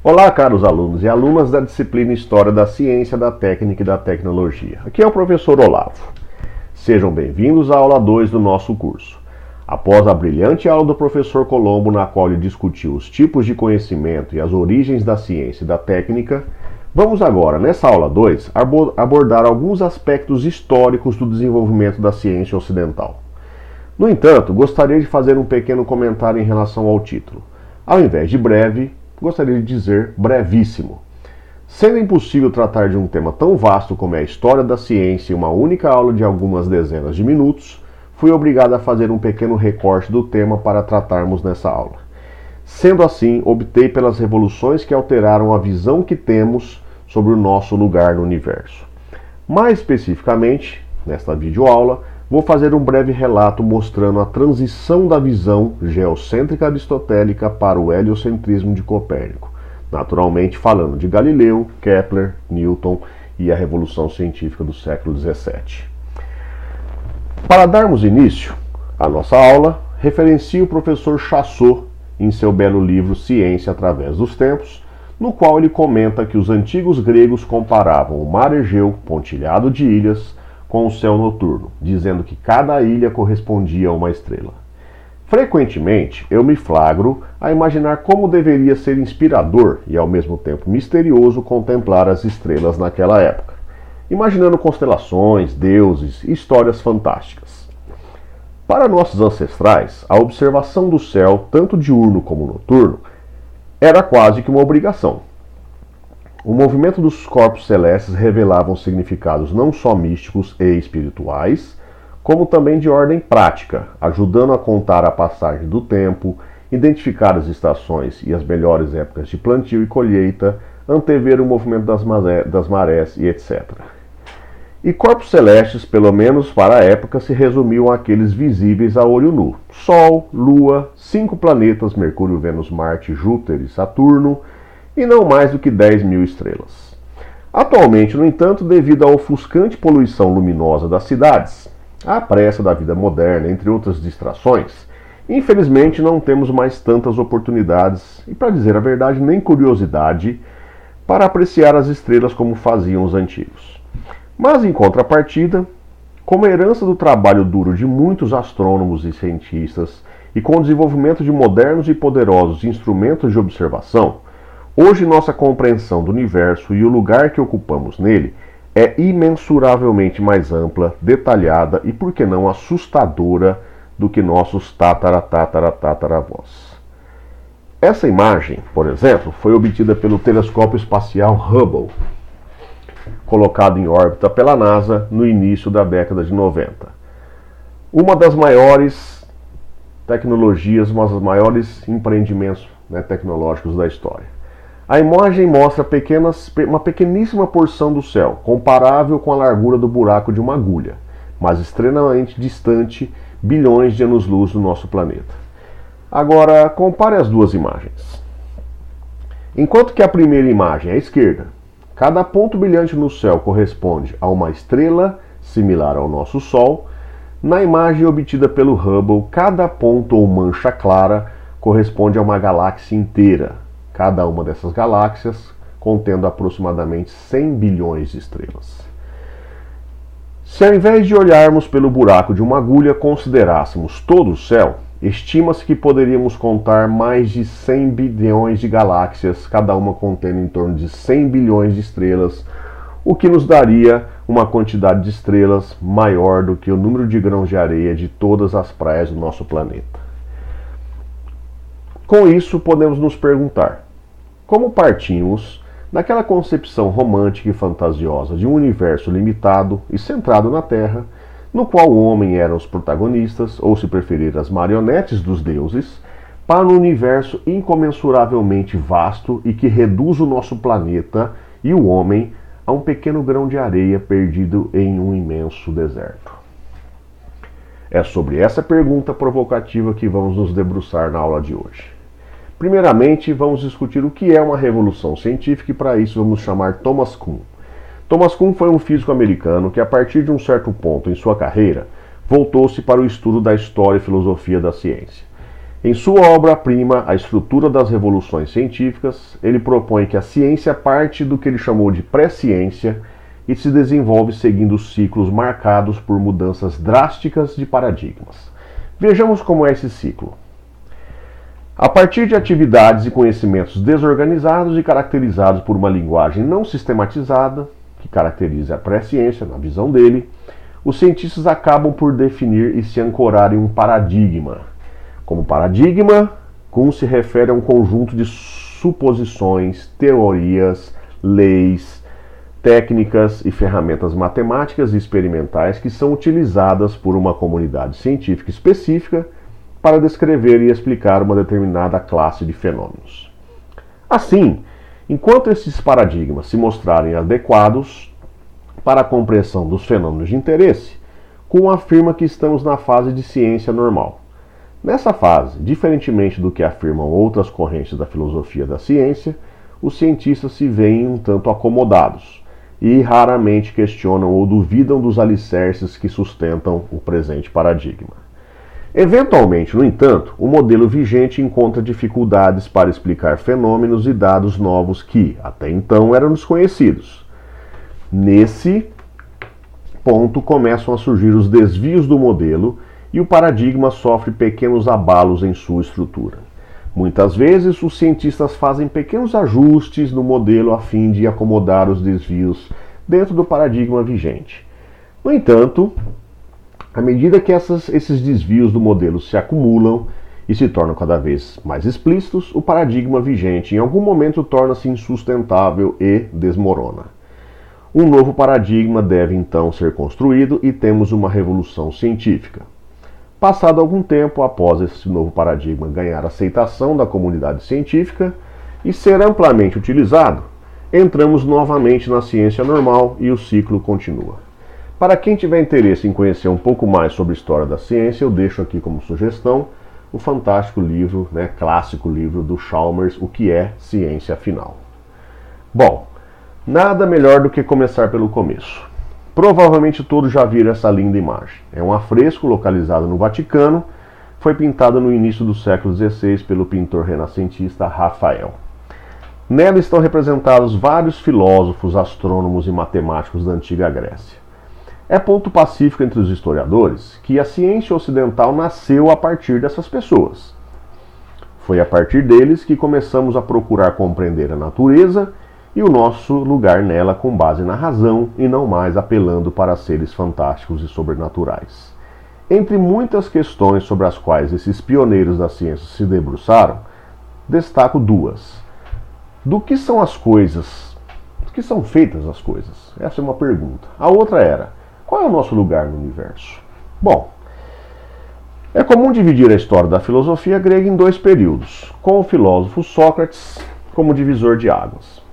Olá, caros alunos e alunas da disciplina História da Ciência, da Técnica e da Tecnologia. Aqui é o professor Olavo. Sejam bem-vindos à aula 2 do nosso curso. Após a brilhante aula do professor Colombo, na qual ele discutiu os tipos de conhecimento e as origens da ciência e da técnica, vamos agora, nessa aula 2, abordar alguns aspectos históricos do desenvolvimento da ciência ocidental. No entanto, gostaria de fazer um pequeno comentário em relação ao título. Ao invés de breve, gostaria de dizer brevíssimo. Sendo impossível tratar de um tema tão vasto como é a história da ciência em uma única aula de algumas dezenas de minutos, fui obrigado a fazer um pequeno recorte do tema para tratarmos nessa aula. Sendo assim, optei pelas revoluções que alteraram a visão que temos sobre o nosso lugar no universo. Mais especificamente, nesta videoaula, vou fazer um breve relato mostrando a transição da visão geocêntrica aristotélica para o heliocentrismo de Copérnico, naturalmente falando de Galileu, Kepler, Newton e a Revolução Científica do século XVII. Para darmos início à nossa aula, referencio o professor Chassot em seu belo livro Ciência através dos Tempos, no qual ele comenta que os antigos gregos comparavam o mar Egeu, pontilhado de ilhas, com o céu noturno, dizendo que cada ilha correspondia a uma estrela. Frequentemente, eu me flagro a imaginar como deveria ser inspirador e ao mesmo tempo misterioso contemplar as estrelas naquela época, imaginando constelações, deuses e histórias fantásticas. Para nossos ancestrais, a observação do céu, tanto diurno como noturno, era quase que uma obrigação. O movimento dos corpos celestes revelava significados não só místicos e espirituais, como também de ordem prática, ajudando a contar a passagem do tempo, identificar as estações e as melhores épocas de plantio e colheita, antever o movimento das marés e etc. E corpos celestes, pelo menos para a época, se resumiam àqueles visíveis a olho nu: Sol, Lua, 5 planetas, Mercúrio, Vênus, Marte, Júpiter e Saturno, e não mais do que 10.000 estrelas. Atualmente, no entanto, devido à ofuscante poluição luminosa das cidades, à pressa da vida moderna, entre outras distrações, infelizmente não temos mais tantas oportunidades, e para dizer a verdade, nem curiosidade, para apreciar as estrelas como faziam os antigos. Mas, em contrapartida, como herança do trabalho duro de muitos astrônomos e cientistas, e com o desenvolvimento de modernos e poderosos instrumentos de observação, hoje nossa compreensão do universo e o lugar que ocupamos nele é imensuravelmente mais ampla, detalhada e, por que não, assustadora do que nossos tataravós. Essa imagem, por exemplo, foi obtida pelo telescópio espacial Hubble, colocado em órbita pela NASA no início da década de 90. Uma das maiores tecnologias, um dos maiores empreendimentos tecnológicos da história. A imagem mostra uma pequeníssima porção do céu, comparável com a largura do buraco de uma agulha, mas extremamente distante, bilhões de anos-luz do nosso planeta. Agora, compare as duas imagens. Enquanto que a primeira imagem, à esquerda, cada ponto brilhante no céu corresponde a uma estrela similar ao nosso Sol, na imagem obtida pelo Hubble, cada ponto ou mancha clara corresponde a uma galáxia inteira, cada uma dessas galáxias contendo aproximadamente 100 bilhões de estrelas. Se ao invés de olharmos pelo buraco de uma agulha considerássemos todo o céu, estima-se que poderíamos contar mais de 100 bilhões de galáxias, cada uma contendo em torno de 100 bilhões de estrelas, o que nos daria uma quantidade de estrelas maior do que o número de grãos de areia de todas as praias do nosso planeta. Com isso, podemos nos perguntar: como partimos daquela concepção romântica e fantasiosa de um universo limitado e centrado na Terra, no qual o homem era os protagonistas, ou se preferir, as marionetes dos deuses, para um universo incomensuravelmente vasto e que reduz o nosso planeta e o homem a um pequeno grão de areia perdido em um imenso deserto? É sobre essa pergunta provocativa que vamos nos debruçar na aula de hoje. Primeiramente, vamos discutir o que é uma revolução científica e para isso vamos chamar Thomas Kuhn. Thomas Kuhn foi um físico americano que, a partir de um certo ponto em sua carreira, voltou-se para o estudo da história e filosofia da ciência. Em sua obra-prima, A Estrutura das Revoluções Científicas, ele propõe que a ciência parte do que ele chamou de pré-ciência e se desenvolve seguindo ciclos marcados por mudanças drásticas de paradigmas. Vejamos como é esse ciclo. A partir de atividades e conhecimentos desorganizados e caracterizados por uma linguagem não sistematizada, que caracteriza a pré-ciência, na visão dele, os cientistas acabam por definir e se ancorar em um paradigma. Como paradigma, Kuhn se refere a um conjunto de suposições, teorias, leis, técnicas e ferramentas matemáticas e experimentais que são utilizadas por uma comunidade científica específica para descrever e explicar uma determinada classe de fenômenos. Assim, enquanto esses paradigmas se mostrarem adequados para a compreensão dos fenômenos de interesse, Kuhn afirma que estamos na fase de ciência normal. Nessa fase, diferentemente do que afirmam outras correntes da filosofia da ciência, os cientistas se veem um tanto acomodados e raramente questionam ou duvidam dos alicerces que sustentam o presente paradigma. Eventualmente, no entanto, o modelo vigente encontra dificuldades para explicar fenômenos e dados novos que, até então, eram desconhecidos. Nesse ponto, começam a surgir os desvios do modelo e o paradigma sofre pequenos abalos em sua estrutura. Muitas vezes, os cientistas fazem pequenos ajustes no modelo a fim de acomodar os desvios dentro do paradigma vigente. No entanto, à medida que esses desvios do modelo se acumulam e se tornam cada vez mais explícitos, o paradigma vigente em algum momento torna-se insustentável e desmorona. Um novo paradigma deve então ser construído e temos uma revolução científica. Passado algum tempo após esse novo paradigma ganhar aceitação da comunidade científica e ser amplamente utilizado, entramos novamente na ciência normal e o ciclo continua. Para quem tiver interesse em conhecer um pouco mais sobre a história da ciência, eu deixo aqui como sugestão o fantástico livro, clássico livro do Chalmers, O que é Ciência Afinal. Bom, nada melhor do que começar pelo começo. Provavelmente todos já viram essa linda imagem. É um afresco localizado no Vaticano, foi pintado no início do século XVI pelo pintor renascentista Rafael. Nela estão representados vários filósofos, astrônomos e matemáticos da antiga Grécia. É ponto pacífico entre os historiadores que a ciência ocidental nasceu a partir dessas pessoas. Foi a partir deles que começamos a procurar compreender a natureza e o nosso lugar nela com base na razão e não mais apelando para seres fantásticos e sobrenaturais. Entre muitas questões sobre as quais esses pioneiros da ciência se debruçaram, destaco duas. Do que são as coisas? Do que são feitas as coisas? Essa é uma pergunta. A outra era: qual é o nosso lugar no universo? Bom, é comum dividir a história da filosofia grega em dois períodos, com o filósofo Sócrates como divisor de águas.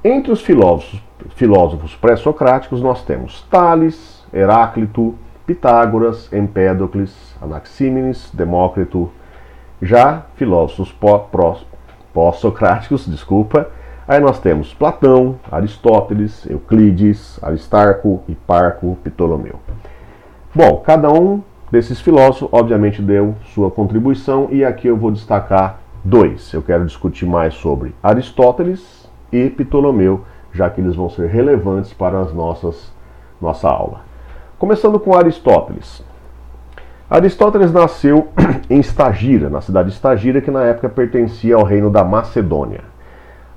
Entre os filósofos pré-socráticos nós temos Tales, Heráclito, Pitágoras, Empédocles, Anaxímenes, Demócrito. Já filósofos pós-socráticos, aí nós temos Platão, Aristóteles, Euclides, Aristarco, Hiparco, Ptolomeu. Bom, cada um desses filósofos obviamente deu sua contribuição e aqui eu vou destacar dois. Eu quero discutir mais sobre Aristóteles e Ptolomeu, já que eles vão ser relevantes para nossa aula. Começando com Aristóteles. Aristóteles nasceu em Estagira, na cidade de Estagira, que na época pertencia ao reino da Macedônia.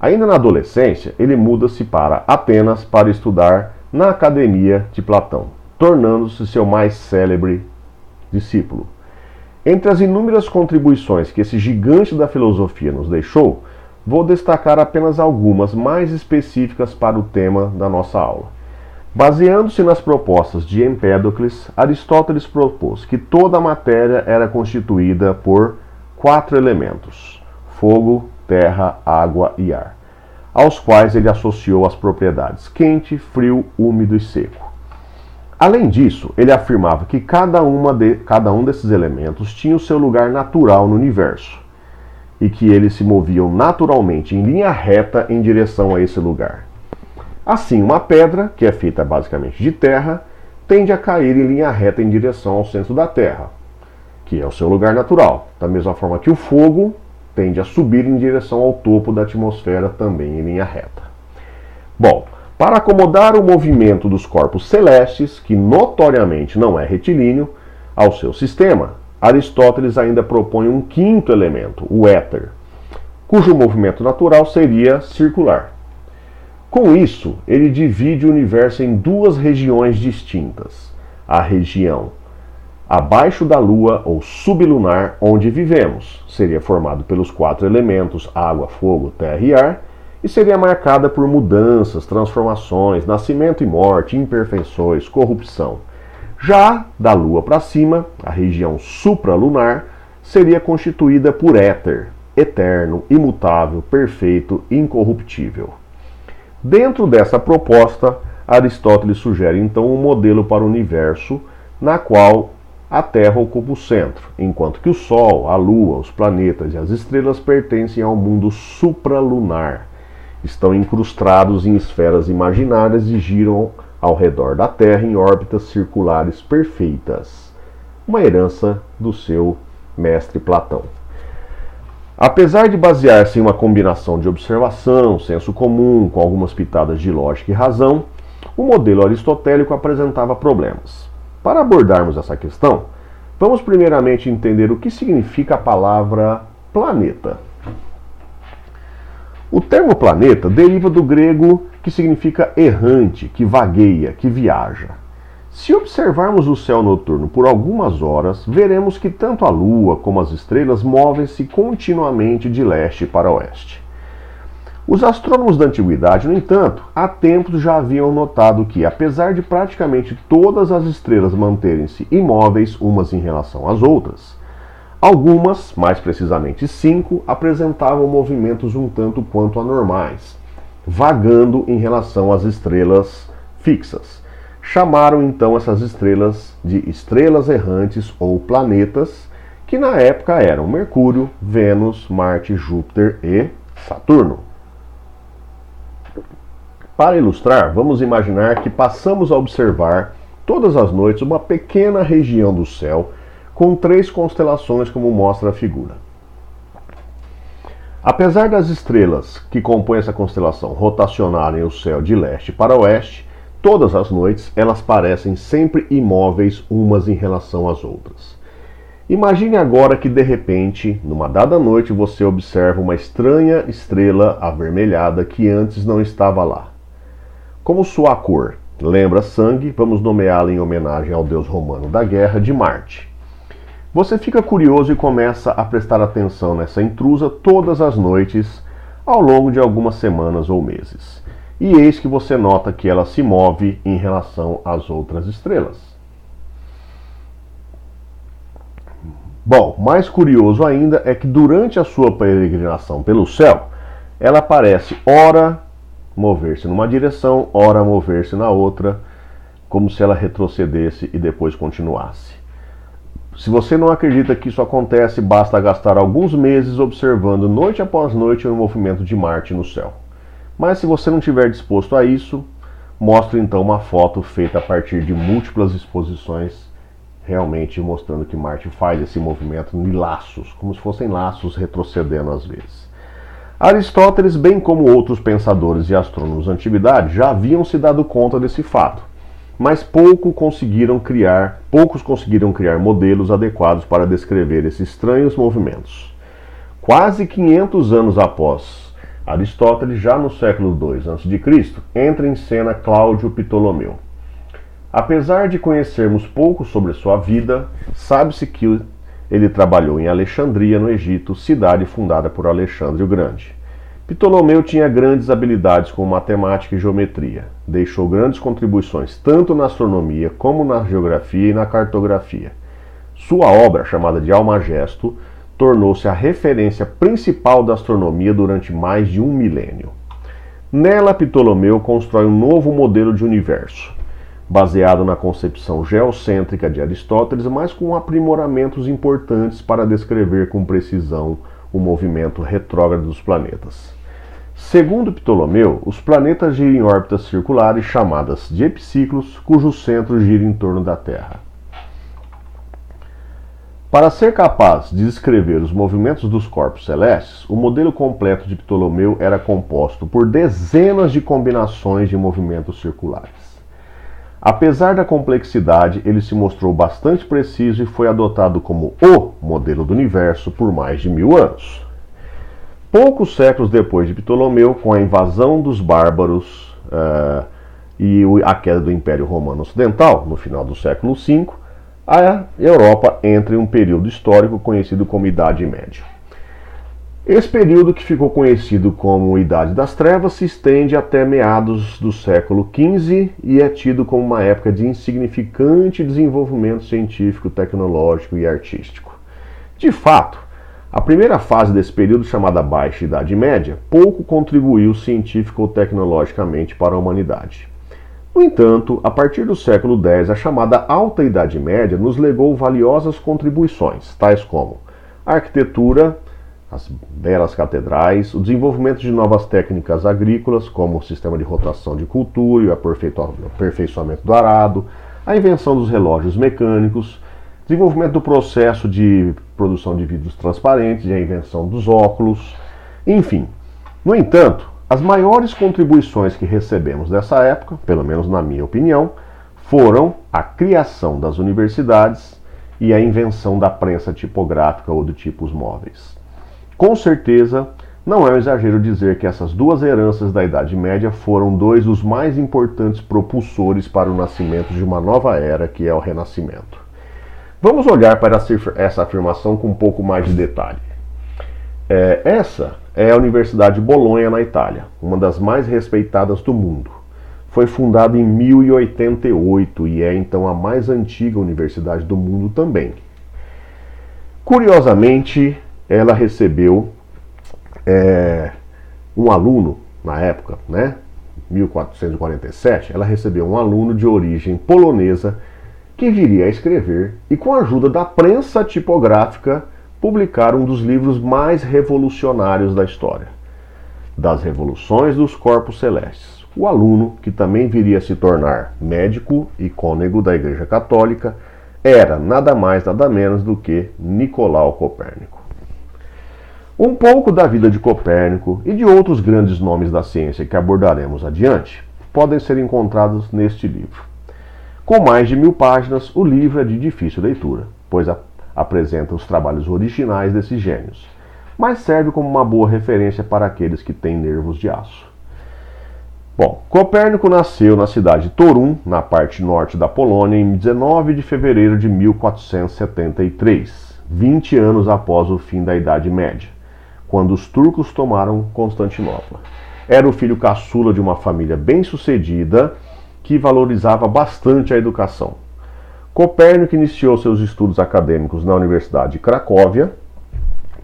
Ainda na adolescência, ele muda-se para Atenas para estudar na academia de Platão, tornando-se seu mais célebre discípulo. Entre as inúmeras contribuições que esse gigante da filosofia nos deixou, vou destacar apenas algumas mais específicas para o tema da nossa aula. Baseando-se nas propostas de Empédocles, Aristóteles propôs que toda a matéria era constituída por 4 elementos: fogo, terra, água e ar, aos quais ele associou as propriedades quente, frio, úmido e seco. Além disso, ele afirmava que cada um desses elementos tinha o seu lugar natural no universo, e que eles se moviam naturalmente em linha reta em direção a esse lugar. Assim, uma pedra, que é feita basicamente de terra, tende a cair em linha reta em direção ao centro da Terra, que é o seu lugar natural, da mesma forma que o fogo tende a subir em direção ao topo da atmosfera, também em linha reta. Bom, para acomodar o movimento dos corpos celestes, que notoriamente não é retilíneo, ao seu sistema, Aristóteles ainda propõe um quinto elemento, o éter, cujo movimento natural seria circular. Com isso, ele divide o universo em duas regiões distintas. A região abaixo da Lua, ou sublunar, onde vivemos, seria formado pelos quatro elementos água, fogo, terra e ar, e seria marcada por mudanças, transformações, nascimento e morte, imperfeições, corrupção. Já da Lua para cima, a região supralunar seria constituída por éter, eterno, imutável, perfeito, incorruptível. Dentro dessa proposta, Aristóteles sugere então um modelo para o universo, na qual a Terra ocupa o centro, enquanto que o Sol, a Lua, os planetas e as estrelas pertencem ao mundo supralunar. Estão incrustados em esferas imaginárias e giram ao redor da Terra em órbitas circulares perfeitas. Uma herança do seu mestre Platão. Apesar de basear-se em uma combinação de observação, senso comum, com algumas pitadas de lógica e razão, o modelo aristotélico apresentava problemas. Para abordarmos essa questão, vamos primeiramente entender o que significa a palavra planeta. O termo planeta deriva do grego que significa errante, que vagueia, que viaja. Se observarmos o céu noturno por algumas horas, veremos que tanto a Lua como as estrelas movem-se continuamente de leste para oeste. Os astrônomos da antiguidade, no entanto, há tempos já haviam notado que, apesar de praticamente todas as estrelas manterem-se imóveis umas em relação às outras, algumas, mais precisamente 5, apresentavam movimentos um tanto quanto anormais, vagando em relação às estrelas fixas. Chamaram então essas estrelas de estrelas errantes ou planetas, que na época eram Mercúrio, Vênus, Marte, Júpiter e Saturno. Para ilustrar, vamos imaginar que passamos a observar todas as noites uma pequena região do céu com 3 constelações, como mostra a figura. Apesar das estrelas que compõem essa constelação rotacionarem o céu de leste para oeste, todas as noites elas parecem sempre imóveis umas em relação às outras. Imagine agora que de repente, numa dada noite, você observa uma estranha estrela avermelhada que antes não estava lá. Como sua cor lembra sangue, vamos nomeá-la em homenagem ao deus romano da guerra, de Marte. Você fica curioso e começa a prestar atenção nessa intrusa todas as noites, ao longo de algumas semanas ou meses. E eis que você nota que ela se move em relação às outras estrelas. Bom, mais curioso ainda é que durante a sua peregrinação pelo céu, ela parece ora mover-se numa direção, ora mover-se na outra, como se ela retrocedesse e depois continuasse. Se você não acredita que isso acontece, basta gastar alguns meses observando noite após noite o movimento de Marte no céu. Mas se você não estiver disposto a isso, mostro então uma foto feita a partir de múltiplas exposições, realmente mostrando que Marte faz esse movimento em laços, como se fossem laços retrocedendo às vezes. Aristóteles, bem como outros pensadores e astrônomos da antiguidade, já haviam se dado conta desse fato, mas poucos conseguiram criar modelos adequados para descrever esses estranhos movimentos. Quase 500 anos após Aristóteles, já no século II a.C., entra em cena Cláudio Ptolomeu. Apesar de conhecermos pouco sobre sua vida, sabe-se que ele trabalhou em Alexandria, no Egito, cidade fundada por Alexandre o Grande. Ptolomeu tinha grandes habilidades com matemática e geometria. Deixou grandes contribuições tanto na astronomia como na geografia e na cartografia. Sua obra, chamada de Almagesto, tornou-se a referência principal da astronomia durante mais de um milênio. Nela, Ptolomeu constrói um novo modelo de universo, baseado na concepção geocêntrica de Aristóteles, mas com aprimoramentos importantes para descrever com precisão o movimento retrógrado dos planetas. Segundo Ptolomeu, os planetas giram em órbitas circulares chamadas de epiciclos, cujo centro gira em torno da Terra. Para ser capaz de descrever os movimentos dos corpos celestes, o modelo completo de Ptolomeu era composto por dezenas de combinações de movimentos circulares. Apesar da complexidade, ele se mostrou bastante preciso e foi adotado como o modelo do universo por mais de 1000 anos. Poucos séculos depois de Ptolomeu, com a invasão dos bárbaros e a queda do Império Romano Ocidental, no final do século V, a Europa entra em um período histórico conhecido como Idade Média. Esse período, que ficou conhecido como Idade das Trevas, se estende até meados do século XV e é tido como uma época de insignificante desenvolvimento científico, tecnológico e artístico. De fato, a primeira fase desse período, chamada Baixa Idade Média, pouco contribuiu científico ou tecnologicamente para a humanidade. No entanto, a partir do século X, a chamada Alta Idade Média nos legou valiosas contribuições, tais como a arquitetura, as belas catedrais, o desenvolvimento de novas técnicas agrícolas, como o sistema de rotação de cultura e o aperfeiçoamento do arado, a invenção dos relógios mecânicos, desenvolvimento do processo de produção de vidros transparentes e a invenção dos óculos, enfim. No entanto, as maiores contribuições que recebemos dessa época, pelo menos na minha opinião, foram a criação das universidades e a invenção da prensa tipográfica ou de tipos móveis. Com certeza, não é um exagero dizer que essas duas heranças da Idade Média foram dois dos mais importantes propulsores para o nascimento de uma nova era, que é o Renascimento. Vamos olhar para essa afirmação com um pouco mais de detalhe. Essa é a Universidade de Bolonha, na Itália, uma das mais respeitadas do mundo. Foi fundada em 1088 e é então a mais antiga universidade do mundo também. Curiosamente, ela recebeu um aluno, na época, 1447, ela recebeu um aluno de origem polonesa que viria a escrever e, com a ajuda da prensa tipográfica, publicar um dos livros mais revolucionários da história, Das Revoluções dos Corpos Celestes. O aluno, que também viria a se tornar médico e cônego da Igreja Católica, era nada mais nada menos do que Nicolau Copérnico. Um pouco da vida de Copérnico e de outros grandes nomes da ciência que abordaremos adiante podem ser encontrados neste livro. Com mais de 1000 páginas, o livro é de difícil leitura, pois apresenta os trabalhos originais desses gênios, mas serve como uma boa referência para aqueles que têm nervos de aço. Bom, Copérnico nasceu na cidade de Toruń, na parte norte da Polônia, em 19 de fevereiro de 1473, 20 anos após o fim da Idade Média, quando os turcos tomaram Constantinopla. Era o filho caçula de uma família bem-sucedida que valorizava bastante a educação. Copérnico iniciou seus estudos acadêmicos na Universidade de Cracóvia,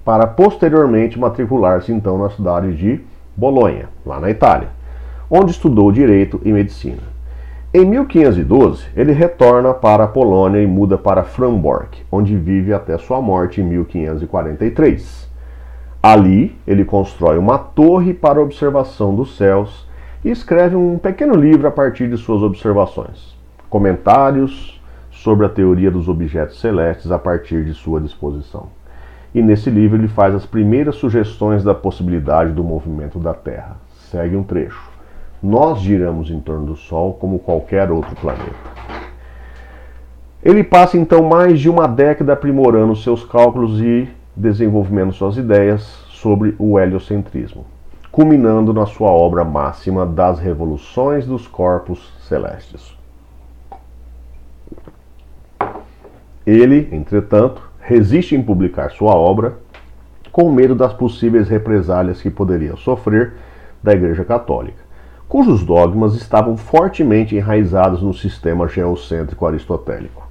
para posteriormente matricular-se então na cidade de Bolonha, lá na Itália, onde estudou Direito e Medicina. Em 1512, ele retorna para a Polônia e muda para Framborg, onde vive até sua morte em 1543. Ali, ele constrói uma torre para observação dos céus e escreve um pequeno livro a partir de suas observações, comentários sobre a teoria dos objetos celestes a partir de sua disposição. E nesse livro ele faz as primeiras sugestões da possibilidade do movimento da Terra. Segue um trecho. Nós giramos em torno do Sol como qualquer outro planeta. Ele passa então mais de uma década aprimorando seus cálculos e desenvolvendo suas ideias sobre o heliocentrismo, culminando na sua obra máxima Das Revoluções dos Corpos Celestes. Ele, entretanto, resiste em publicar sua obra com medo das possíveis represálias que poderia sofrer da Igreja Católica, cujos dogmas estavam fortemente enraizados no sistema geocêntrico aristotélico.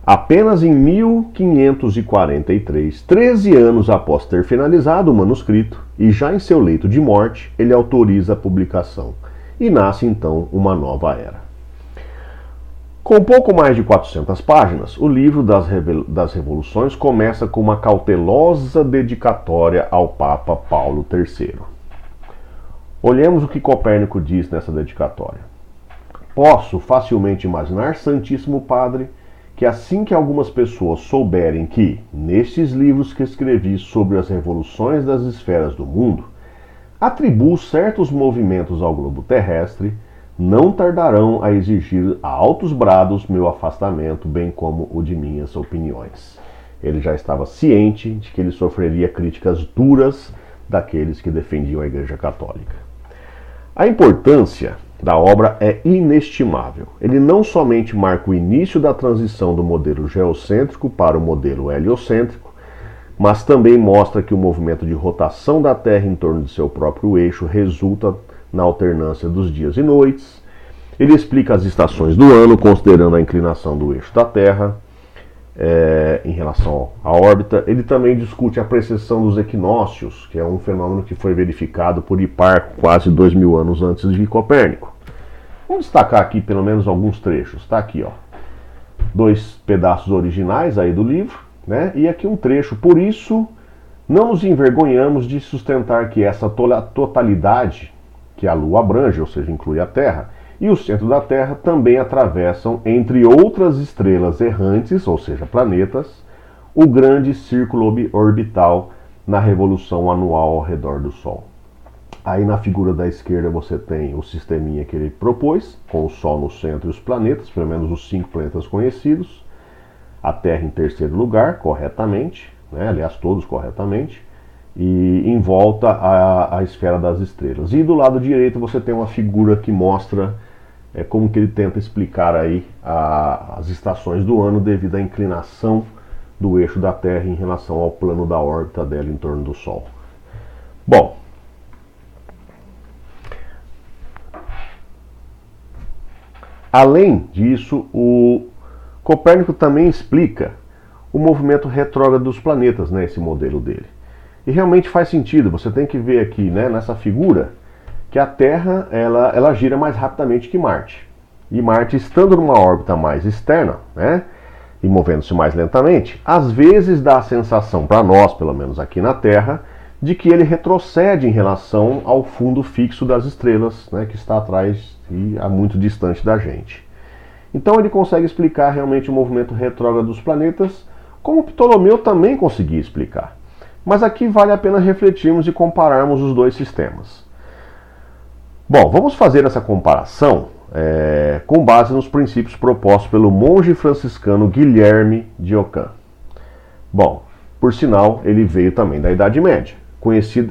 Apenas em 1543, 13 anos após ter finalizado o manuscrito, e já em seu leito de morte, ele autoriza a publicação, e nasce então uma nova era. Com pouco mais de 400 páginas, o livro das Revoluções começa com uma cautelosa dedicatória ao Papa Paulo III. Olhemos o que Copérnico diz nessa dedicatória. Posso facilmente imaginar, Santíssimo Padre, que assim que algumas pessoas souberem que, nestes livros que escrevi sobre as revoluções das esferas do mundo, atribuo certos movimentos ao globo terrestre, não tardarão a exigir a altos brados meu afastamento, bem como o de minhas opiniões. Ele já estava ciente de que ele sofreria críticas duras daqueles que defendiam a Igreja Católica. A importância da obra é inestimável. Ele não somente marca o início da transição do modelo geocêntrico para o modelo heliocêntrico, mas também mostra que o movimento de rotação da Terra em torno de seu próprio eixo resulta na alternância dos dias e noites. Ele explica as estações do ano, considerando a inclinação do eixo da Terra em relação à órbita. Ele também discute a precessão dos equinócios, que é um fenômeno que foi verificado por Hiparco quase 2000 anos antes de Copérnico. Vamos destacar aqui pelo menos alguns trechos. Está aqui, ó, 2 pedaços originais aí do livro, né? E aqui um trecho. Por isso, não nos envergonhamos de sustentar que essa totalidade que a Lua abrange, ou seja, inclui a Terra, e o centro da Terra também atravessam, entre outras estrelas errantes, ou seja, planetas, o grande círculo orbital na revolução anual ao redor do Sol. Aí na figura da esquerda você tem o sisteminha que ele propôs, com o Sol no centro e os planetas, pelo menos os 5 planetas conhecidos, a Terra em terceiro lugar, corretamente, né? Aliás, todos corretamente, e em volta a esfera das estrelas. E do lado direito você tem uma figura que mostra como que ele tenta explicar aí as estações do ano devido à inclinação do eixo da Terra em relação ao plano da órbita dela em torno do Sol. Bom, além disso, o Copérnico também explica o movimento retrógrado dos planetas, né, esse modelo dele. E realmente faz sentido. Você tem que ver aqui, né, nessa figura, que a Terra ela gira mais rapidamente que Marte. E Marte, estando numa órbita mais externa, né, e movendo-se mais lentamente, às vezes dá a sensação, para nós, pelo menos aqui na Terra, de que ele retrocede em relação ao fundo fixo das estrelas, né, que está atrás e muito distante da gente. Então ele consegue explicar realmente o movimento retrógrado dos planetas, como Ptolomeu também conseguia explicar. Mas aqui vale a pena refletirmos e compararmos os dois sistemas. Bom, vamos fazer essa comparação com base nos princípios propostos pelo monge franciscano Guilherme de Ockham. Bom, por sinal, ele veio também da Idade Média.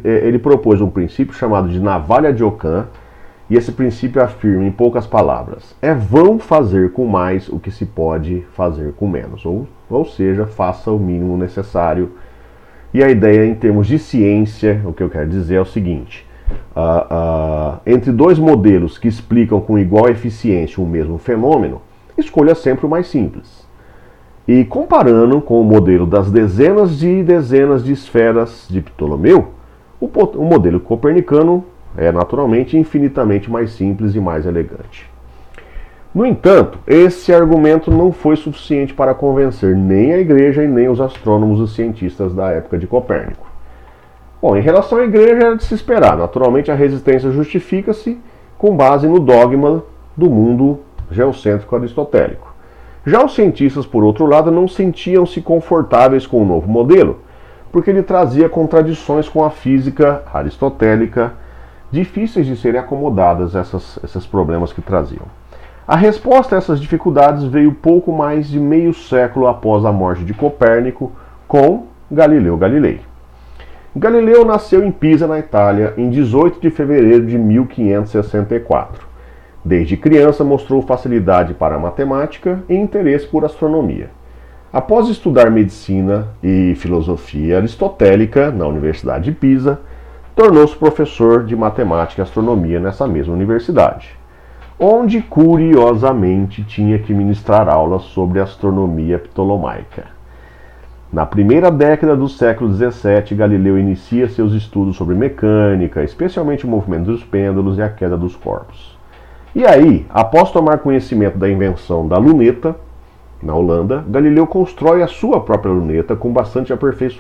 Ele propôs um princípio chamado de navalha de Ockham, e esse princípio afirma, em poucas palavras, é vão fazer com mais o que se pode fazer com menos, ou seja, faça o mínimo necessário. E a ideia em termos de ciência, o que eu quero dizer é o seguinte, entre 2 modelos que explicam com igual eficiência o mesmo fenômeno, escolha sempre o mais simples. E comparando com o modelo das dezenas de esferas de Ptolomeu, o modelo copernicano é naturalmente infinitamente mais simples e mais elegante. No entanto, esse argumento não foi suficiente para convencer nem a Igreja e nem os astrônomos e cientistas da época de Copérnico. Bom, em relação à Igreja era de se esperar. Naturalmente a resistência justifica-se com base no dogma do mundo geocêntrico aristotélico. Já os cientistas, por outro lado, não sentiam-se confortáveis com o novo modelo, porque ele trazia contradições com a física aristotélica, difíceis de serem acomodadas esses problemas que traziam. A resposta a essas dificuldades veio pouco mais de meio século após a morte de Copérnico, com Galileu Galilei. Galileu nasceu em Pisa, na Itália, em 18 de fevereiro de 1564. Desde criança mostrou facilidade para a matemática e interesse por astronomia. Após estudar medicina e filosofia aristotélica na Universidade de Pisa, tornou-se professor de matemática e astronomia nessa mesma universidade, onde curiosamente tinha que ministrar aulas sobre astronomia ptolomaica. Na primeira década do século XVII, Galileu inicia seus estudos sobre mecânica, especialmente o movimento dos pêndulos e a queda dos corpos. E aí, após tomar conhecimento da invenção da luneta, na Holanda, Galileu constrói a sua própria luneta com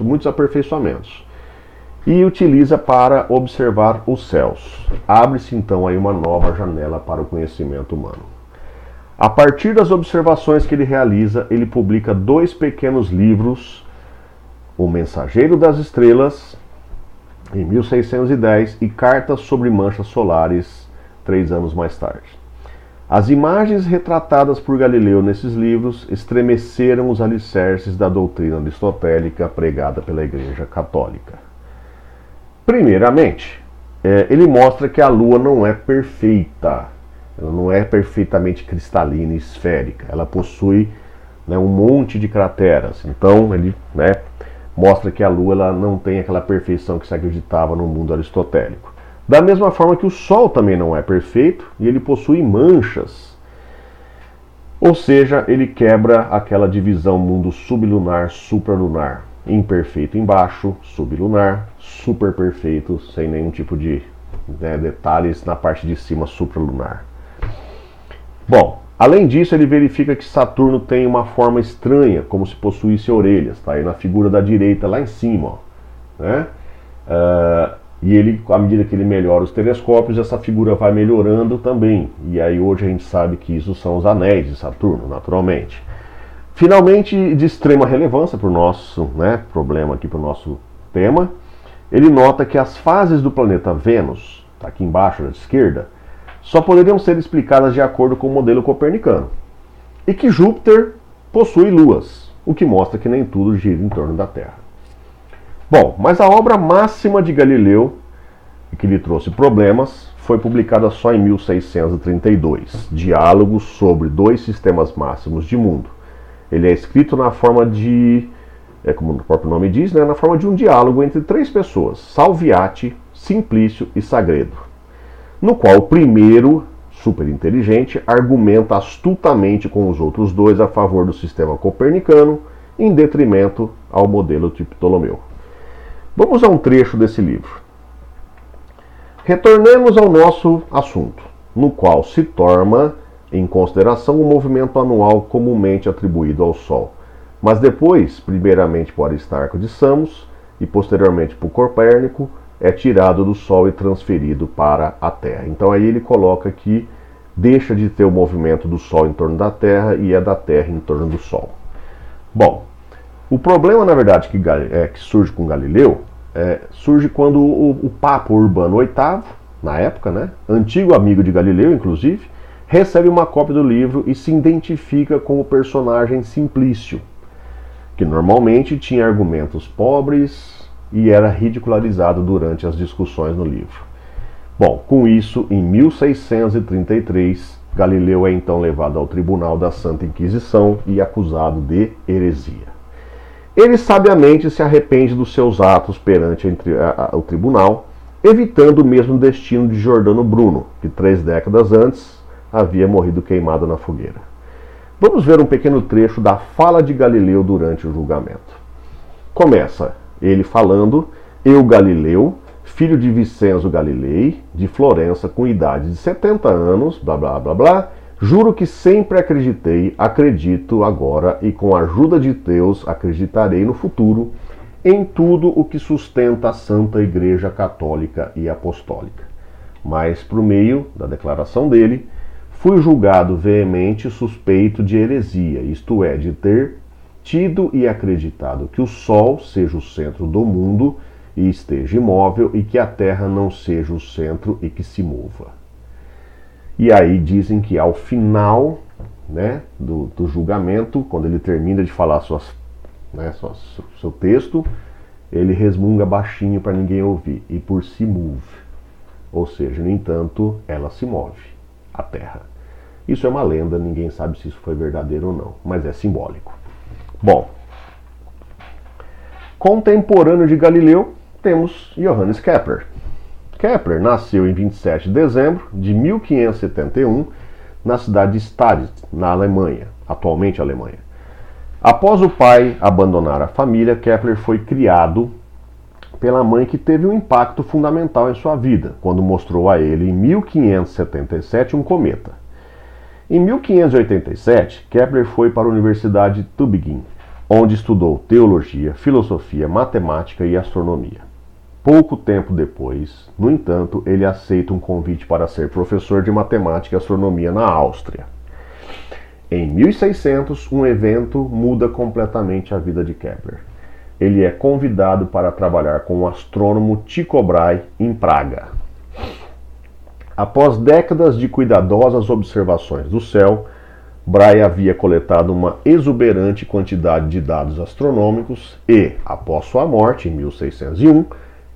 muitos aperfeiçoamentos e utiliza para observar os céus. Abre-se então aí uma nova janela para o conhecimento humano. A partir das observações que ele realiza, ele publica 2 pequenos livros, O Mensageiro das Estrelas, em 1610, e Cartas sobre Manchas Solares, 3 anos mais tarde. As imagens retratadas por Galileu nesses livros estremeceram os alicerces da doutrina aristotélica pregada pela Igreja Católica. Primeiramente, ele mostra que a Lua não é perfeita. Ela não é perfeitamente cristalina e esférica. Ela possui, um monte de crateras. Então ele mostra que a Lua ela não tem aquela perfeição que se acreditava no mundo aristotélico. Da mesma forma que o Sol também não é perfeito e ele possui manchas. Ou seja, ele quebra aquela divisão mundo sublunar, supralunar. Imperfeito embaixo, sublunar, super perfeito, sem nenhum tipo de detalhes na parte de cima, supralunar. Bom, além disso, ele verifica que Saturno tem uma forma estranha, como se possuísse orelhas, tá aí na figura da direita, lá em cima, ó, e ele, à medida que ele melhora os telescópios, essa figura vai melhorando também. E aí hoje a gente sabe que isso são os anéis de Saturno, naturalmente. Finalmente, de extrema relevância para o nosso problema aqui, para o nosso tema, ele nota que as fases do planeta Vênus, tá aqui embaixo à esquerda, só poderiam ser explicadas de acordo com o modelo copernicano. E que Júpiter possui luas, o que mostra que nem tudo gira em torno da Terra. Bom, mas a obra máxima de Galileu, que lhe trouxe problemas, foi publicada só em 1632, Diálogos sobre 2 sistemas máximos de mundo. Ele é escrito na forma de, como o próprio nome diz, na forma de um diálogo entre 3 pessoas, Salviati, Simplício e Sagredo, no qual o primeiro, super inteligente, argumenta astutamente com os outros 2 a favor do sistema copernicano, em detrimento ao modelo de Ptolomeu. Vamos a um trecho desse livro. Retornemos ao nosso assunto, no qual se toma em consideração o movimento anual comumente atribuído ao Sol, mas depois, primeiramente por Aristarco de Samos e posteriormente por Copérnico, é tirado do Sol e transferido para a Terra. Então aí ele coloca que deixa de ter o movimento do Sol em torno da Terra e é da Terra em torno do Sol. Bom, o problema, na verdade, que surge com Galileu, surge quando o Papa Urbano VIII, na época, antigo amigo de Galileu, inclusive, recebe uma cópia do livro e se identifica com o personagem Simplício, que normalmente tinha argumentos pobres e era ridicularizado durante as discussões no livro. Bom, com isso, em 1633, Galileu é então levado ao Tribunal da Santa Inquisição e acusado de heresia. Ele sabiamente se arrepende dos seus atos perante o tribunal, evitando o mesmo destino de Giordano Bruno, que 3 décadas antes havia morrido queimado na fogueira. Vamos ver um pequeno trecho da fala de Galileu durante o julgamento. Começa ele falando: Eu, Galileu, filho de Vicenzo Galilei, de Florença, com idade de 70 anos, blá blá blá blá, juro que sempre acreditei, acredito agora e com a ajuda de Deus acreditarei no futuro em tudo o que sustenta a Santa Igreja Católica e Apostólica. Mas, por meio da declaração dele, fui julgado veemente suspeito de heresia, isto é, de ter tido e acreditado que o Sol seja o centro do mundo e esteja imóvel e que a Terra não seja o centro e que se mova. E aí dizem que ao final do julgamento, quando ele termina de falar seu texto, ele resmunga baixinho para ninguém ouvir, e por se move. Ou seja, no entanto, ela se move, a Terra. Isso é uma lenda, ninguém sabe se isso foi verdadeiro ou não, mas é simbólico. Bom, contemporâneo de Galileu, temos Johannes Kepler. Kepler nasceu em 27 de dezembro de 1571 na cidade de Stade, na Alemanha, atualmente Alemanha. Após o pai abandonar a família, Kepler foi criado pela mãe, que teve um impacto fundamental em sua vida, quando mostrou a ele, em 1577, um cometa. Em 1587, Kepler foi para a Universidade de Tübingen, onde estudou teologia, filosofia, matemática e astronomia. Pouco tempo depois, no entanto, ele aceita um convite para ser professor de matemática e astronomia na Áustria. Em 1600, um evento muda completamente a vida de Kepler. Ele é convidado para trabalhar com o astrônomo Tycho Brahe em Praga. Após décadas de cuidadosas observações do céu, Brahe havia coletado uma exuberante quantidade de dados astronômicos e, após sua morte, em 1601,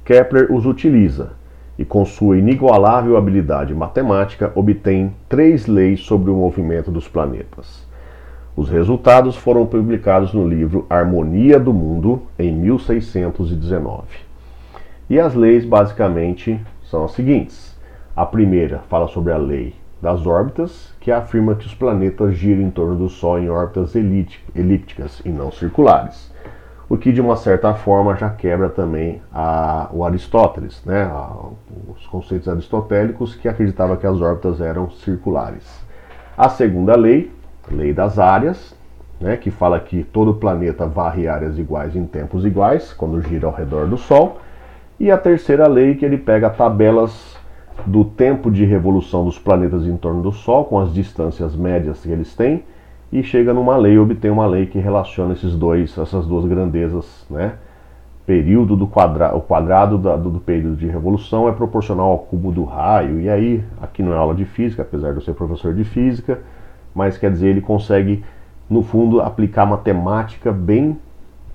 Kepler os utiliza e, com sua inigualável habilidade matemática, obtém 3 leis sobre o movimento dos planetas. Os resultados foram publicados no livro Harmonia do Mundo, em 1619. E as leis, basicamente, são as seguintes. A primeira fala sobre a lei das órbitas, que afirma que os planetas giram em torno do Sol em órbitas elípticas e não circulares, o que de uma certa forma já quebra também o Aristóteles, né? Os conceitos aristotélicos, que acreditava que as órbitas eram circulares. A segunda lei, lei das áreas, né? Que fala que todo planeta varre áreas iguais em tempos iguais, quando gira ao redor do Sol. E a terceira lei, que ele pega tabelas do tempo de revolução dos planetas em torno do Sol, com as distâncias médias que eles têm, e chega numa lei, obtém uma lei que relaciona essas duas grandezas, né? Período do o quadrado do período de revolução é proporcional ao cubo do raio, e aí, aqui não é aula de física, apesar de eu ser professor de física, mas quer dizer, ele consegue, no fundo, aplicar matemática bem,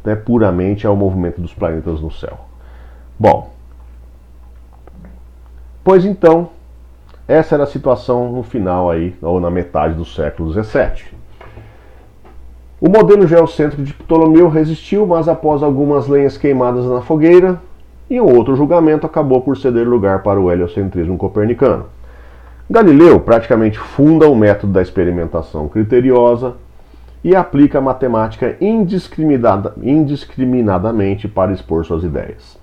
né, puramente ao movimento dos planetas no céu. Bom, pois então, essa era a situação no final aí, ou na metade do século XVII. O modelo geocêntrico de Ptolomeu resistiu, mas após algumas lenhas queimadas na fogueira, e um outro julgamento acabou por ceder lugar para o heliocentrismo copernicano. Galileu praticamente funda o método da experimentação criteriosa e aplica a matemática indiscriminadamente para expor suas ideias.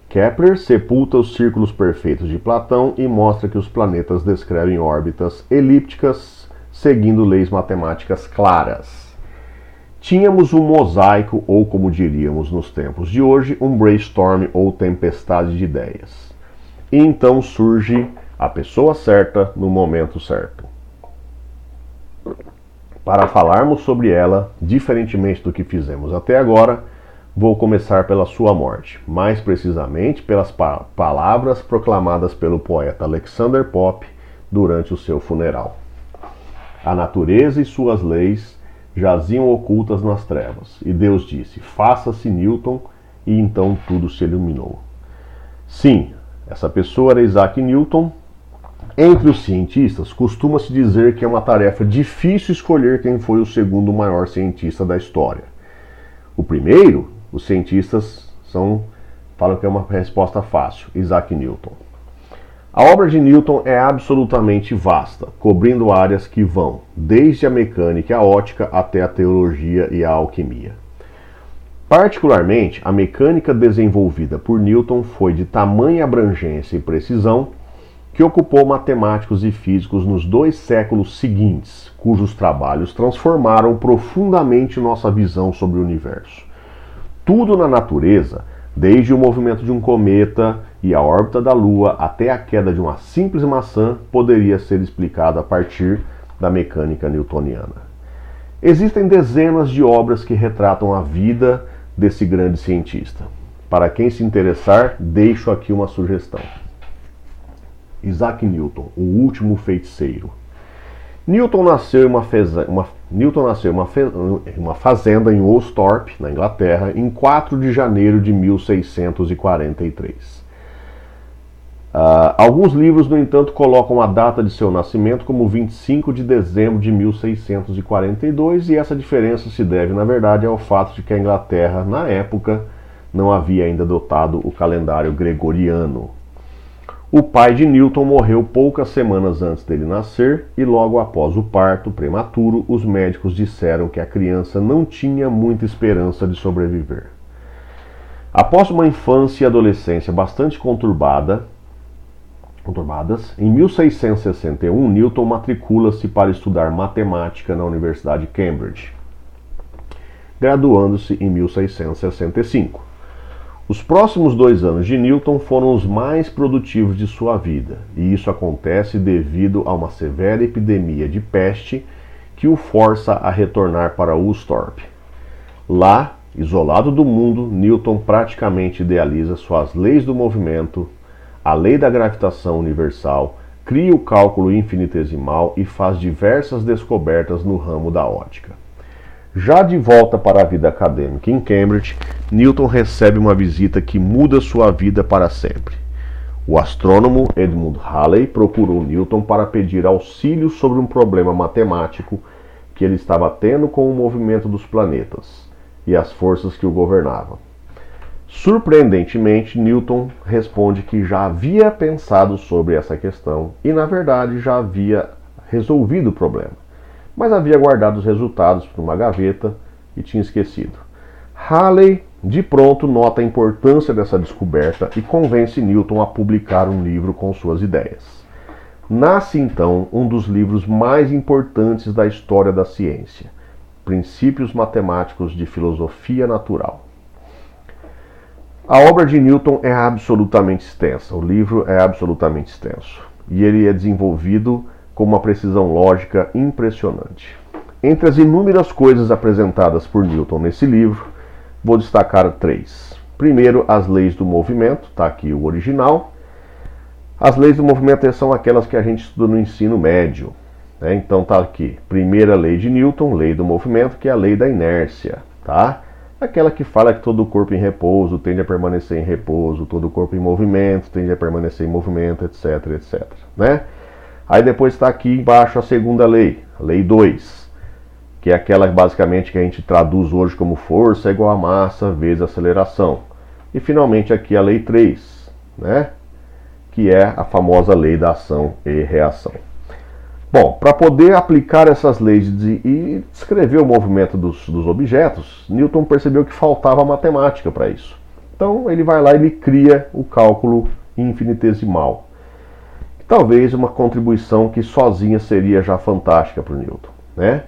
Kepler sepulta os círculos perfeitos de Platão e mostra que os planetas descrevem órbitas elípticas seguindo leis matemáticas claras. Tínhamos um mosaico, ou como diríamos nos tempos de hoje, um brainstorm ou tempestade de ideias. E então surge a pessoa certa no momento certo. Para falarmos sobre ela, diferentemente do que fizemos até agora, vou começar pela sua morte, mais precisamente pelas palavras proclamadas pelo poeta Alexander Pope durante o seu funeral. A natureza e suas leis jaziam ocultas nas trevas, e Deus disse: faça-se Newton, e então tudo se iluminou. Sim, essa pessoa era Isaac Newton. Entre os cientistas, costuma-se dizer que é uma tarefa difícil escolher quem foi o segundo maior cientista da história. O primeiro, os cientistas falam que é uma resposta fácil: Isaac Newton. A obra de Newton é absolutamente vasta, cobrindo áreas que vão desde a mecânica e a ótica até a teologia e a alquimia. Particularmente, a mecânica desenvolvida por Newton foi de tamanha abrangência e precisão que ocupou matemáticos e físicos nos 2 séculos seguintes, cujos trabalhos transformaram profundamente nossa visão sobre o universo. Tudo na natureza, desde o movimento de um cometa e a órbita da Lua até a queda de uma simples maçã, poderia ser explicado a partir da mecânica newtoniana. Existem dezenas de obras que retratam a vida desse grande cientista. Para quem se interessar, deixo aqui uma sugestão. Isaac Newton, o último feiticeiro. Newton nasceu em uma fazenda em Woolsthorpe, na Inglaterra, em 4 de janeiro de 1643. Alguns livros, no entanto, colocam a data de seu nascimento como 25 de dezembro de 1642, e essa diferença se deve, na verdade, ao fato de que a Inglaterra, na época, não havia ainda adotado o calendário gregoriano. O pai de Newton morreu poucas semanas antes dele nascer, e logo após o parto prematuro, os médicos disseram que a criança não tinha muita esperança de sobreviver. Após uma infância e adolescência bastante conturbadas, em 1661, Newton matricula-se para estudar matemática na Universidade de Cambridge, graduando-se em 1665. Os próximos 2 anos de Newton foram os mais produtivos de sua vida, e isso acontece devido a uma severa epidemia de peste que o força a retornar para Woolsthorpe. Lá, isolado do mundo, Newton praticamente idealiza suas leis do movimento, a lei da gravitação universal, cria o cálculo infinitesimal e faz diversas descobertas no ramo da ótica. Já de volta para a vida acadêmica em Cambridge, Newton recebe uma visita que muda sua vida para sempre. O astrônomo Edmund Halley procurou Newton para pedir auxílio sobre um problema matemático que ele estava tendo com o movimento dos planetas e as forças que o governavam. Surpreendentemente, Newton responde que já havia pensado sobre essa questão e, na verdade, já havia resolvido o problema, mas havia guardado os resultados para uma gaveta e tinha esquecido. Halley, de pronto, nota a importância dessa descoberta e convence Newton a publicar um livro com suas ideias. Nasce, então, um dos livros mais importantes da história da ciência, Princípios Matemáticos de Filosofia Natural. A obra de Newton é absolutamente extensa, o livro é absolutamente extenso, e ele é desenvolvido com uma precisão lógica impressionante. Entre as inúmeras coisas apresentadas por Newton nesse livro, vou destacar 3. Primeiro, as leis do movimento, está aqui o original. As leis do movimento são aquelas que a gente estuda no ensino médio, né? Então está aqui, primeira lei de Newton, lei do movimento, que é a lei da inércia, tá? Aquela que fala que todo corpo em repouso tende a permanecer em repouso, todo corpo em movimento tende a permanecer em movimento, etc, etc, né? Aí depois está aqui embaixo a segunda lei, a lei 2, que é aquela basicamente que a gente traduz hoje como força igual a massa vezes aceleração. E finalmente aqui a lei 3, né? Que é a famosa lei da ação e reação. Bom, para poder aplicar essas leis e descrever o movimento dos objetos, Newton percebeu que faltava matemática para isso. Então ele vai lá e ele cria o cálculo infinitesimal. Talvez uma contribuição que sozinha seria já fantástica para o Newton, né?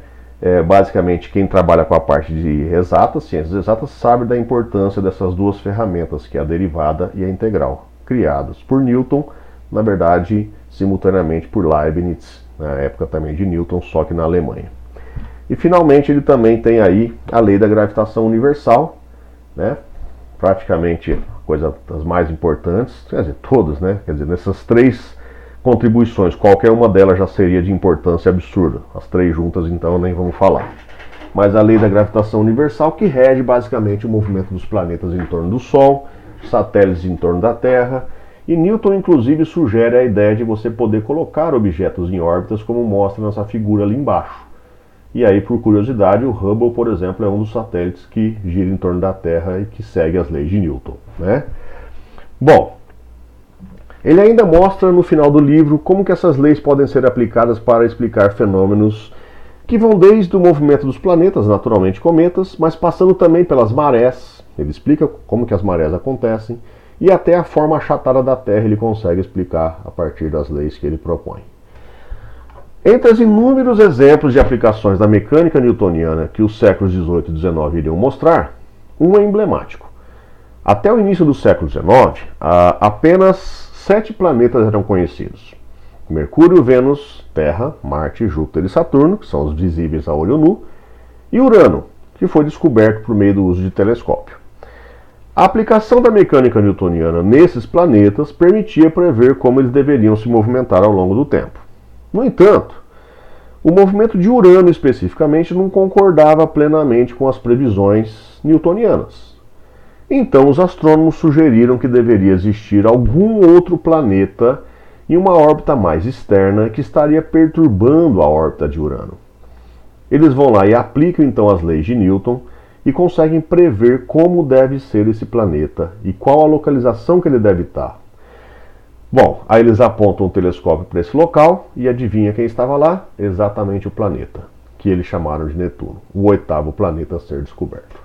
Basicamente, quem trabalha com a parte de exatas, ciências exatas, sabe da importância dessas duas ferramentas, que é a derivada e a integral, criadas por Newton, na verdade, simultaneamente por Leibniz, na época também de Newton, só que na Alemanha. E finalmente ele também tem aí a lei da gravitação universal, né? Praticamente a coisa das mais importantes, quer dizer, todas, né? Quer dizer, nessas 3 contribuições, qualquer uma delas já seria de importância absurda. As 3 juntas, então, nem vamos falar. Mas a lei da gravitação universal, que rege basicamente o movimento dos planetas em torno do Sol, satélites em torno da Terra, e Newton, inclusive, sugere a ideia de você poder colocar objetos em órbitas, como mostra nessa figura ali embaixo. E aí, por curiosidade, o Hubble, por exemplo, é um dos satélites que gira em torno da Terra e que segue as leis de Newton, né? Bom, ele ainda mostra no final do livro como que essas leis podem ser aplicadas para explicar fenômenos que vão desde o movimento dos planetas, naturalmente cometas, mas passando também pelas marés. Ele explica como que as marés acontecem, e até a forma achatada da Terra ele consegue explicar a partir das leis que ele propõe. Entre os inúmeros exemplos de aplicações da mecânica newtoniana que os séculos XVIII e XIX iriam mostrar, um é emblemático. Até o início do século XIX, apenas 7 planetas eram conhecidos: Mercúrio, Vênus, Terra, Marte, Júpiter e Saturno, que são os visíveis a olho nu, e Urano, que foi descoberto por meio do uso de telescópio. A aplicação da mecânica newtoniana nesses planetas permitia prever como eles deveriam se movimentar ao longo do tempo. No entanto, o movimento de Urano especificamente não concordava plenamente com as previsões newtonianas. Então os astrônomos sugeriram que deveria existir algum outro planeta em uma órbita mais externa que estaria perturbando a órbita de Urano. Eles vão lá e aplicam então as leis de Newton e conseguem prever como deve ser esse planeta e qual a localização que ele deve estar. Bom, aí eles apontam o telescópio para esse local e adivinha quem estava lá? Exatamente o planeta, que eles chamaram de Netuno, o 8º planeta a ser descoberto.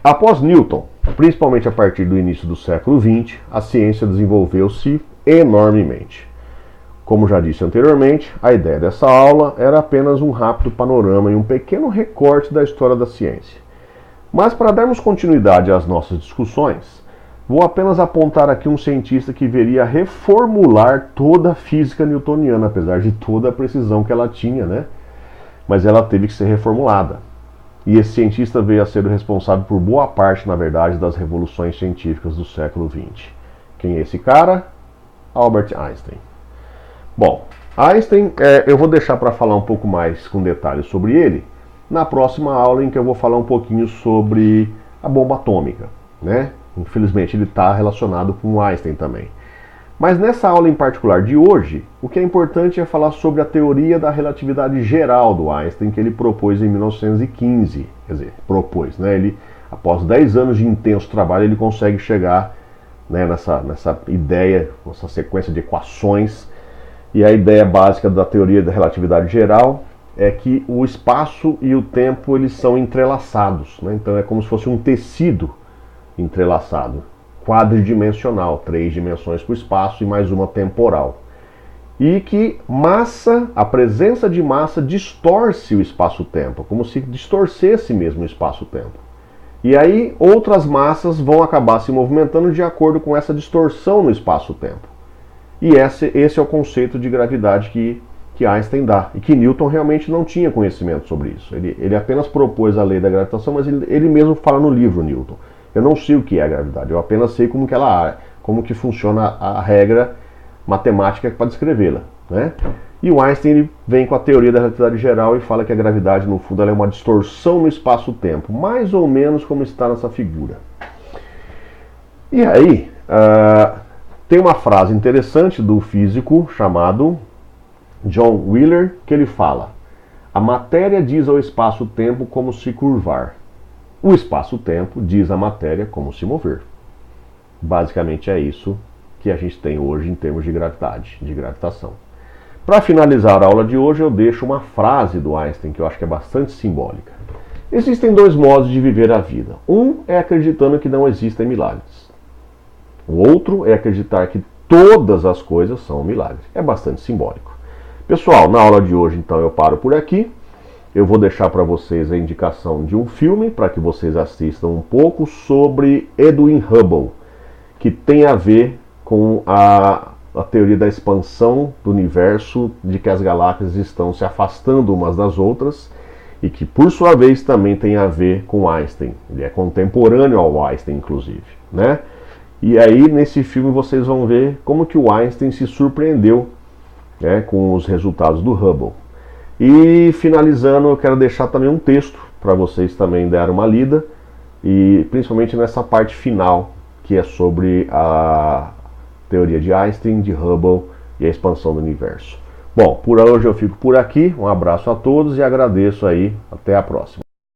Após Newton, principalmente a partir do início do século XX, a ciência desenvolveu-se enormemente. Como já disse anteriormente, a ideia dessa aula era apenas um rápido panorama e um pequeno recorte da história da ciência. Mas para darmos continuidade às nossas discussões, Vou apenas apontar aqui um cientista que viria a reformular toda a física newtoniana, apesar de toda a precisão que ela tinha, né? Mas ela teve que ser reformulada. E esse cientista veio a ser o responsável por boa parte, na verdade, das revoluções científicas do século XX. Quem é esse cara? Albert Einstein. Bom, Einstein, eu vou deixar para falar um pouco mais com detalhes sobre ele na próxima aula, em que eu vou falar um pouquinho sobre a bomba atômica, né? Infelizmente ele está relacionado com Einstein também. Mas nessa aula em particular de hoje, o que é importante é falar sobre a teoria da relatividade geral do Einstein, que ele propôs em 1915. Quer dizer, propôs, né? Ele, após 10 anos de intenso trabalho, ele consegue chegar, né, nessa ideia, nessa sequência de equações. E a ideia básica da teoria da relatividade geral é que o espaço e o tempo eles são entrelaçados, né? Então é como se fosse um tecido entrelaçado, quadridimensional, 3 dimensões para o espaço e mais uma temporal. E que massa, a presença de massa distorce o espaço-tempo, como se distorcesse mesmo o espaço-tempo. E aí outras massas vão acabar se movimentando de acordo com essa distorção no espaço-tempo. E esse é o conceito de gravidade que Einstein dá, e que Newton realmente não tinha conhecimento sobre isso. Ele apenas propôs a lei da gravitação, mas ele mesmo fala no livro, Newton. Eu não sei o que é a gravidade, eu apenas sei como que funciona a regra matemática para descrevê-la, né? E o Einstein ele vem com a teoria da relatividade geral e fala que a gravidade, no fundo, ela é uma distorção no espaço-tempo, mais ou menos como está nessa figura. E aí, tem uma frase interessante do físico chamado John Wheeler, que ele fala: a matéria diz ao espaço-tempo como se curvar. O espaço-tempo diz à matéria como se mover. Basicamente é isso que a gente tem hoje em termos de gravidade, de gravitação. Para finalizar a aula de hoje, eu deixo uma frase do Einstein que eu acho que é bastante simbólica. Existem 2 modos de viver a vida. Um é acreditando que não existem milagres. O outro é acreditar que todas as coisas são milagres. É bastante simbólico. Pessoal, na aula de hoje, então, eu paro por aqui. Eu vou deixar para vocês a indicação de um filme para que vocês assistam um pouco sobre Edwin Hubble, que tem a ver com a teoria da expansão do universo, de que as galáxias estão se afastando umas das outras, e que por sua vez também tem a ver com Einstein. Ele é contemporâneo ao Einstein, inclusive, né? E aí nesse filme vocês vão ver como que o Einstein se surpreendeu, né, com os resultados do Hubble. E finalizando, eu quero deixar também um texto para vocês também darem uma lida, e principalmente nessa parte final, que é sobre a teoria de Einstein, de Hubble e a expansão do universo. Bom, por hoje eu fico por aqui, um abraço a todos e agradeço aí, até a próxima.